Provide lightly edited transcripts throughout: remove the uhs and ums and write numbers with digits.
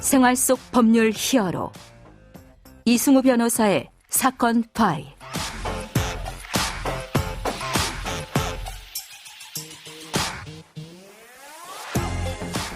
생활 속 법률 히어로 이승우 변호사의 사건 파일.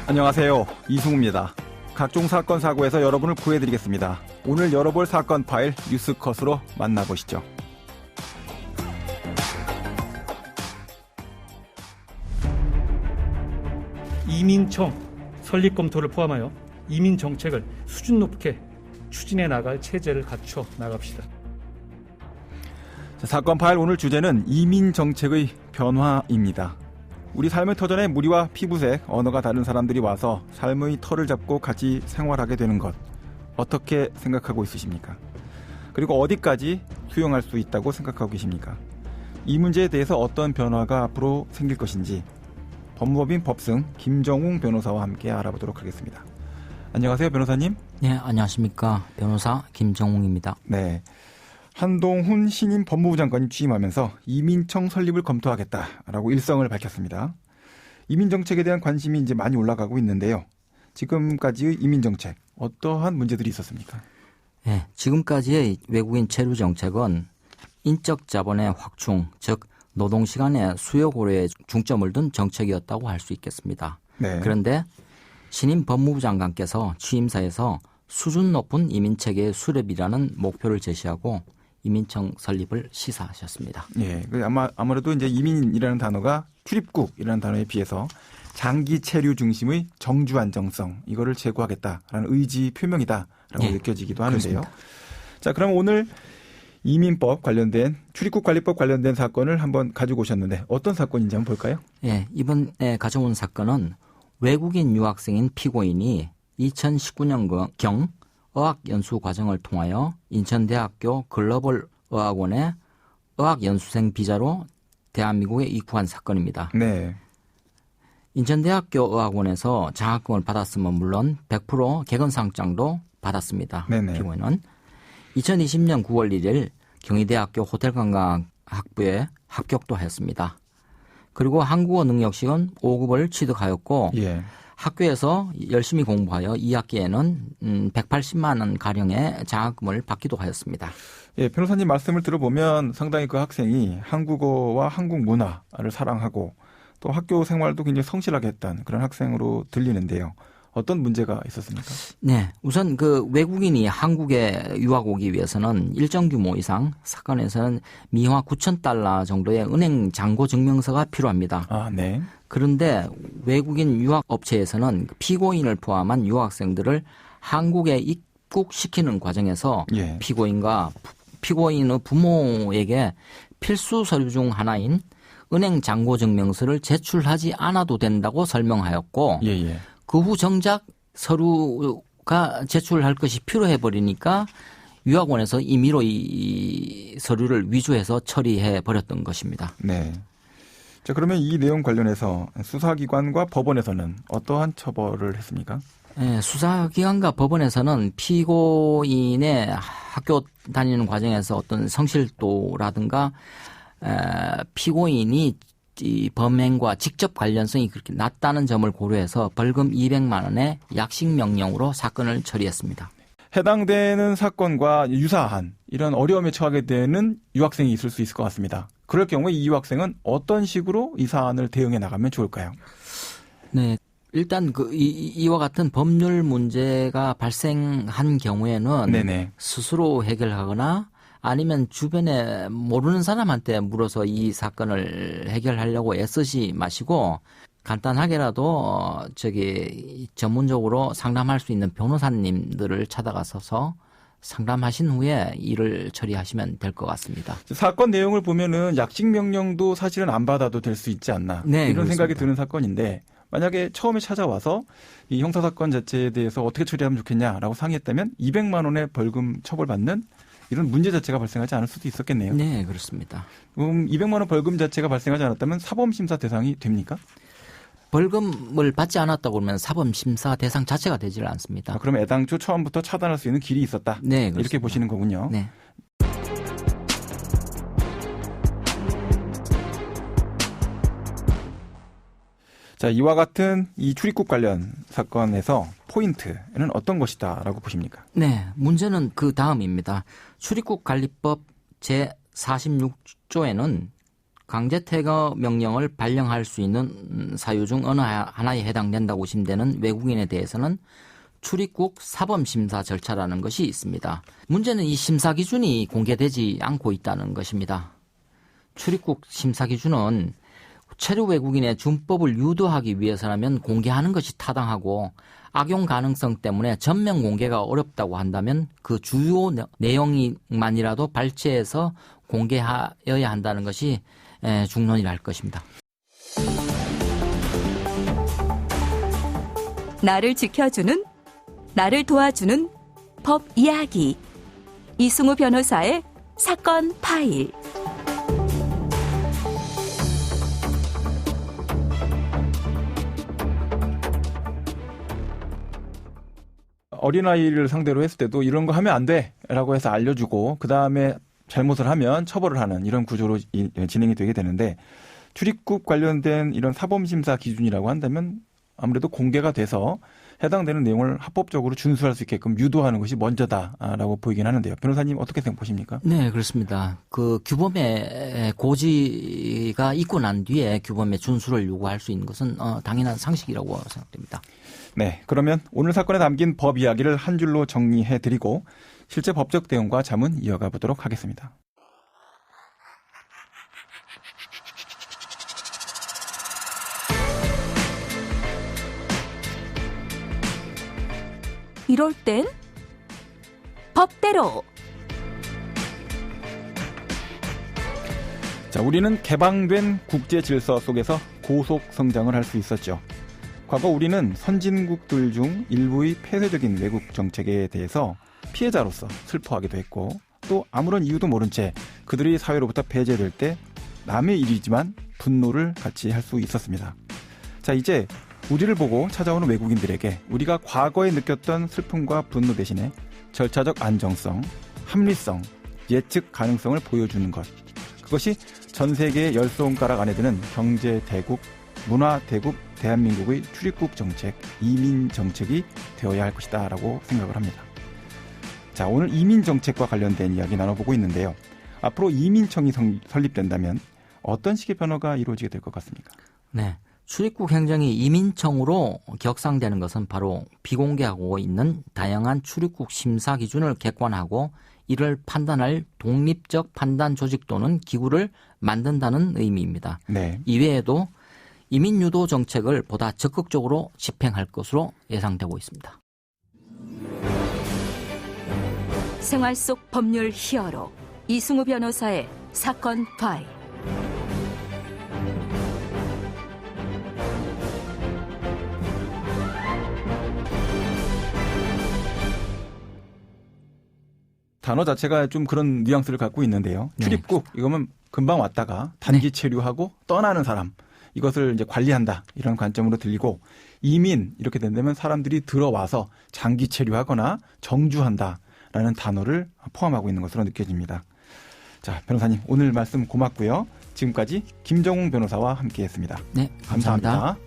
안녕하세요. 이승우입니다. 각종 사건 사고에서 여러분을 구해드리겠습니다. 오늘 열어볼 사건 파일 뉴스컷으로 만나보시죠. 이민청 설립 검토를 포함하여 이민 정책을 수준 높게 추진해 나갈 체제를 갖춰 나갑시다. 사건 파일 오늘 주제는 이민 정책의 변화입니다. 우리 삶의 터전에 무리와 피부색, 언어가 다른 사람들이 와서 삶의 터를 잡고 같이 생활하게 되는 것, 어떻게 생각하고 있으십니까? 그리고 어디까지 수용할 수 있다고 생각하고 계십니까? 이 문제에 대해서 어떤 변화가 앞으로 생길 것인지 법무법인 법승 김정웅 변호사와 함께 알아보도록 하겠습니다. 안녕하세요, 변호사님. 네, 안녕하십니까. 변호사 김정웅입니다. 네. 한동훈 신임 법무부 장관이 취임하면서 이민청 설립을 검토하겠다라고 일성을 밝혔습니다. 이민 정책에 대한 관심이 이제 많이 올라가고 있는데요. 지금까지의 이민 정책 어떠한 문제들이 있었습니까? 네, 지금까지의 외국인 체류 정책은 인적 자본의 확충, 즉 노동시간의 수요 고려에 중점을 둔 정책이었다고 할 수 있겠습니다. 네. 그런데 신임 법무부 장관께서 취임사에서 수준 높은 이민체계의 수립이라는 목표를 제시하고 이민청 설립을 시사하셨습니다. 예, 아무래도 이제 이민이라는 단어가 출입국이라는 단어에 비해서 장기 체류 중심의 정주 안정성 이거를 제고하겠다라는 의지 표명이다라고 예, 느껴지기도 하는데요. 그렇습니다. 자, 그럼 오늘 이민법 관련된 출입국 관리법 관련된 사건을 한번 가지고 오셨는데 어떤 사건인지 한번 볼까요? 예, 이번에 가져온 사건은 외국인 유학생인 피고인이 2019년경 어학연수 과정을 통하여 인천대학교 글로벌 어학원에 어학연수생 비자로 대한민국에 입국한 사건입니다. 네. 인천대학교 어학원에서 장학금을 받았으면 물론 100% 개근상장도 받았습니다. 네네. 피고인은 2020년 9월 1일 경희대학교 호텔관광학부에 합격도 했습니다. 그리고 한국어 능력시험 5급을 취득하였고 예. 학교에서 열심히 공부하여 2학기에는 180만 원 가량의 장학금을 받기도 하였습니다. 예, 변호사님 말씀을 들어보면 상당히 그 학생이 한국어와 한국 문화를 사랑하고 또 학교 생활도 굉장히 성실하게 했던 그런 학생으로 들리는데요. 어떤 문제가 있었습니까? 네, 우선 그 외국인이 한국에 유학 오기 위해서는 일정 규모 이상 사건에서는 미화 9,000달러 정도의 은행 잔고 증명서가 필요합니다. 아, 네. 그런데 외국인 유학 업체에서는 피고인을 포함한 유학생들을 한국에 입국시키는 과정에서 예. 피고인과 피고인의 부모에게 필수 서류 중 하나인 은행 잔고 증명서를 제출하지 않아도 된다고 설명하였고 예. 그 후 정작 서류가 제출할 것이 필요해 버리니까 유학원에서 임의로 이 서류를 위조해서 처리해 버렸던 것입니다. 네. 자, 그러면 이 내용 관련해서 수사기관과 법원에서는 어떠한 처벌을 했습니까? 네, 수사기관과 법원에서는 피고인의 학교 다니는 과정에서 어떤 성실도라든가 피고인이 이 범행과 직접 관련성이 그렇게 낮다는 점을 고려해서 벌금 200만 원의 약식명령으로 사건을 처리했습니다. 해당되는 사건과 유사한 이런 어려움에 처하게 되는 유학생이 있을 수 있을 것 같습니다. 그럴 경우에 이 유학생은 어떤 식으로 이 사안을 대응해 나가면 좋을까요? 네. 일단 이와 같은 법률 문제가 발생한 경우에는 네네. 스스로 해결하거나 아니면 주변에 모르는 사람한테 물어서 이 사건을 해결하려고 애쓰지 마시고 간단하게라도 전문적으로 상담할 수 있는 변호사님들을 찾아가서 상담하신 후에 일을 처리하시면 될 것 같습니다. 사건 내용을 보면은 약식 명령도 사실은 안 받아도 될 수 있지 않나 네, 이런 그렇습니다. 생각이 드는 사건인데 만약에 처음에 찾아와서 이 형사사건 자체에 대해서 어떻게 처리하면 좋겠냐라고 상의했다면 200만 원의 벌금 처벌받는 이런 문제 자체가 발생하지 않을 수도 있었겠네요. 네, 그렇습니다. 200만 원 벌금 자체가 발생하지 않았다면 사범심사 대상이 됩니까? 벌금을 받지 않았다고 그러면 사범심사 대상 자체가 되질 않습니다. 그러면 애당초 처음부터 차단할 수 있는 길이 있었다. 네, 이렇게 그렇습니다. 보시는 거군요. 네. 자, 이와 같은 이 출입국 관련 사건에서 포인트는 어떤 것이다라고 보십니까? 네, 문제는 그 다음입니다. 출입국관리법 제46조에는 강제퇴거 명령을 발령할 수 있는 사유 중 어느 하나에 해당된다고 심되는 외국인에 대해서는 출입국 사범심사 절차라는 것이 있습니다. 문제는 이 심사 기준이 공개되지 않고 있다는 것입니다. 출입국 심사 기준은 체류 외국인의 준법을 유도하기 위해서라면 공개하는 것이 타당하고 악용 가능성 때문에 전면 공개가 어렵다고 한다면 그 주요 내용만이라도 발췌해서 공개하여야 한다는 것이 중론이랄 것입니다. 나를 지켜주는, 나를 도와주는 법 이야기. 이승우 변호사의 사건 파일. 어린아이를 상대로 했을 때도 이런 거 하면 안 돼라고 해서 알려주고 그다음에 잘못을 하면 처벌을 하는 이런 구조로 진행이 되게 되는데 출입국 관련된 이런 사범심사 기준이라고 한다면 아무래도 공개가 돼서 해당되는 내용을 합법적으로 준수할 수 있게끔 유도하는 것이 먼저다라고 보이긴 하는데요. 변호사님 어떻게 생각하십니까? 네, 그렇습니다. 그 규범의 고지가 있고 난 뒤에 규범의 준수를 요구할 수 있는 것은 당연한 상식이라고 생각됩니다. 네, 그러면 오늘 사건에 담긴 법 이야기를 한 줄로 정리해드리고 실제 법적 대응과 자문 이어가 보도록 하겠습니다. 이럴 땐 법대로. 자, 우리는 개방된 국제 질서 속에서 고속 성장을 할 수 있었죠. 과거 우리는 선진국들 중 일부의 폐쇄적인 외국 정책에 대해서 피해자로서 슬퍼하기도 했고 또 아무런 이유도 모른 채 그들이 사회로부터 배제될 때 남의 일이지만 분노를 같이 할 수 있었습니다. 자, 이제 우리를 보고 찾아오는 외국인들에게 우리가 과거에 느꼈던 슬픔과 분노 대신에 절차적 안정성, 합리성, 예측 가능성을 보여주는 것. 그것이 전 세계의 10손가락 안에 드는 경제 대국, 문화 대국, 대한민국의 출입국 정책, 이민 정책이 되어야 할 것이다 라고 생각을 합니다. 자, 오늘 이민 정책과 관련된 이야기 나눠보고 있는데요. 앞으로 이민청이 설립된다면 어떤 식의 변화가 이루어지게 될 것 같습니까? 네. 출입국 행정이 이민청으로 격상되는 것은 바로 비공개하고 있는 다양한 출입국 심사 기준을 객관하고 이를 판단할 독립적 판단 조직 또는 기구를 만든다는 의미입니다. 네. 이외에도 이민 유도 정책을 보다 적극적으로 집행할 것으로 예상되고 있습니다. 생활 속 법률 히어로 이승우 변호사의 사건 파일. 단어 자체가 좀 그런 뉘앙스를 갖고 있는데요. 출입국, 이거면 금방 왔다가 단기 체류하고 떠나는 사람, 이것을 이제 관리한다 이런 관점으로 들리고, 이민 이렇게 된다면 사람들이 들어와서 장기 체류하거나 정주한다라는 단어를 포함하고 있는 것으로 느껴집니다. 자, 변호사님 오늘 말씀 고맙고요. 지금까지 김정웅 변호사와 함께했습니다. 네, 감사합니다.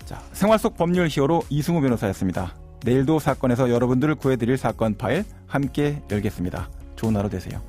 자, 생활 속 법률 히어로 이승우 변호사였습니다. 내일도 사건에서 여러분들을 구해드릴 사건 파일 함께 열겠습니다. 좋은 하루 되세요.